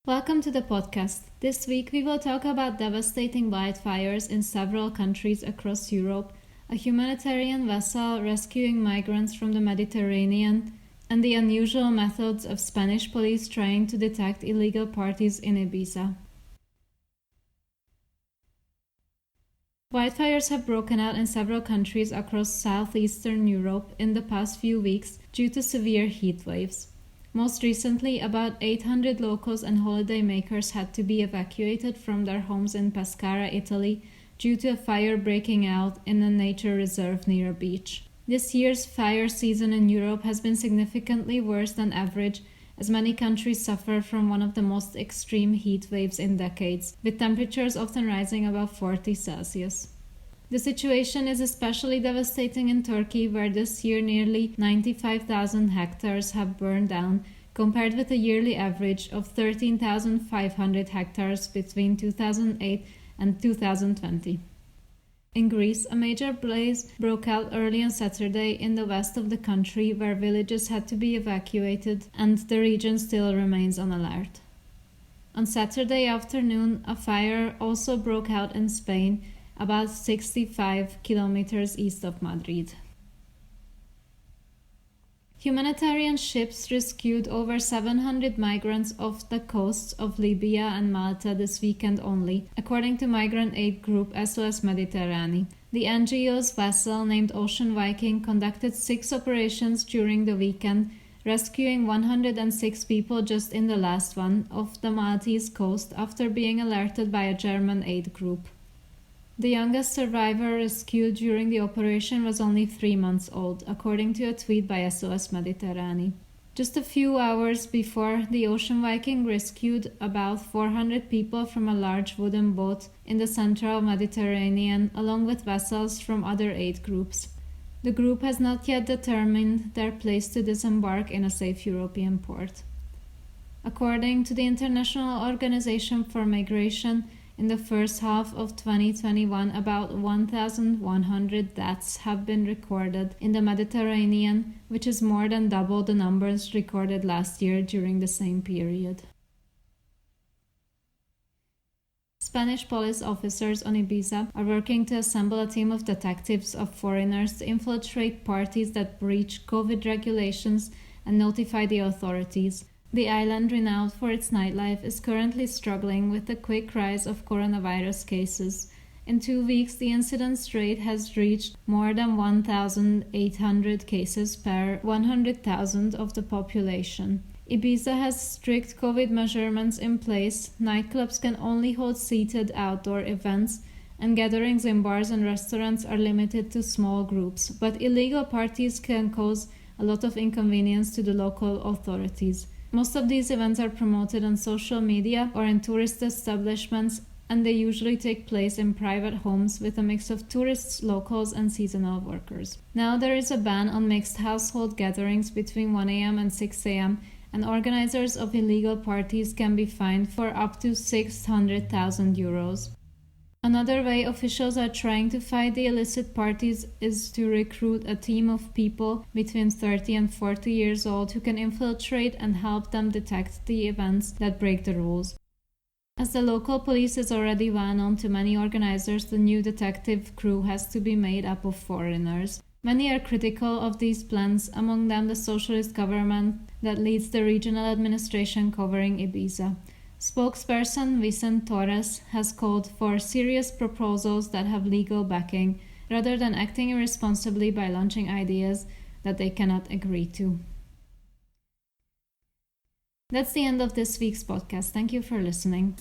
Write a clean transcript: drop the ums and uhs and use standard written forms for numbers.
Welcome to the podcast. This week we will talk about devastating wildfires in several countries across Europe, a humanitarian vessel rescuing migrants from the Mediterranean, and the unusual methods of Spanish police trying to detect illegal parties in Ibiza. Wildfires have broken out in several countries across southeastern Europe in the past few weeks due to severe heat waves. Most recently, about 800 locals and holidaymakers had to be evacuated from their homes in Pescara, Italy, due to a fire breaking out in a nature reserve near a beach. This year's fire season in Europe has been significantly worse than average, as many countries suffer from one of the most extreme heat waves in decades, with temperatures often rising above 40 Celsius. The situation is especially devastating in Turkey, where this year nearly 95,000 hectares have burned down, compared with a yearly average of 13,500 hectares between 2008 and 2020. In Greece, a major blaze broke out early on Saturday in the west of the country, where villages had to be evacuated and the region still remains on alert. On Saturday afternoon, a fire also broke out in Spain, about 65 kilometers east of Madrid. Humanitarian ships rescued over 700 migrants off the coasts of Libya and Malta this weekend only, according to migrant aid group SOS Mediterranee. The NGO's vessel, named Ocean Viking, conducted 6 operations during the weekend, rescuing 106 people just in the last one off the Maltese coast after being alerted by a German aid group. The youngest survivor rescued during the operation was only 3 months old, according to a tweet by SOS Mediterranee. Just a few hours before, the Ocean Viking rescued about 400 people from a large wooden boat in the central Mediterranean, along with vessels from other aid groups. The group has not yet determined their place to disembark in a safe European port. According to the International Organization for Migration, in the first half of 2021, about 1,100 deaths have been recorded in the Mediterranean, which is more than double the numbers recorded last year during the same period. Spanish police officers on Ibiza are working to assemble a team of detectives of foreigners to infiltrate parties that breach COVID regulations and notify the authorities. The island, renowned for its nightlife, is currently struggling with the quick rise of coronavirus cases. In 2 weeks, the incidence rate has reached more than 1,800 cases per 100,000 of the population. Ibiza has strict COVID measurements in place. Nightclubs can only hold seated outdoor events, and gatherings in bars and restaurants are limited to small groups. But illegal parties can cause a lot of inconvenience to the local authorities. Most of these events are promoted on social media or in tourist establishments, and they usually take place in private homes with a mix of tourists, locals, and seasonal workers. Now there is a ban on mixed household gatherings between 1 a.m. and 6 a.m., and organizers of illegal parties can be fined for up to 600,000 euros. Another way officials are trying to fight the illicit parties is to recruit a team of people between 30 and 40 years old who can infiltrate and help them detect the events that break the rules. As the local police is already well known to many organizers, the new detective crew has to be made up of foreigners. Many are critical of these plans, among them the socialist government that leads the regional administration covering Ibiza. Spokesperson Vicente Torres has called for serious proposals that have legal backing, rather than acting irresponsibly by launching ideas that they cannot agree to. That's the end of this week's podcast. Thank you for listening.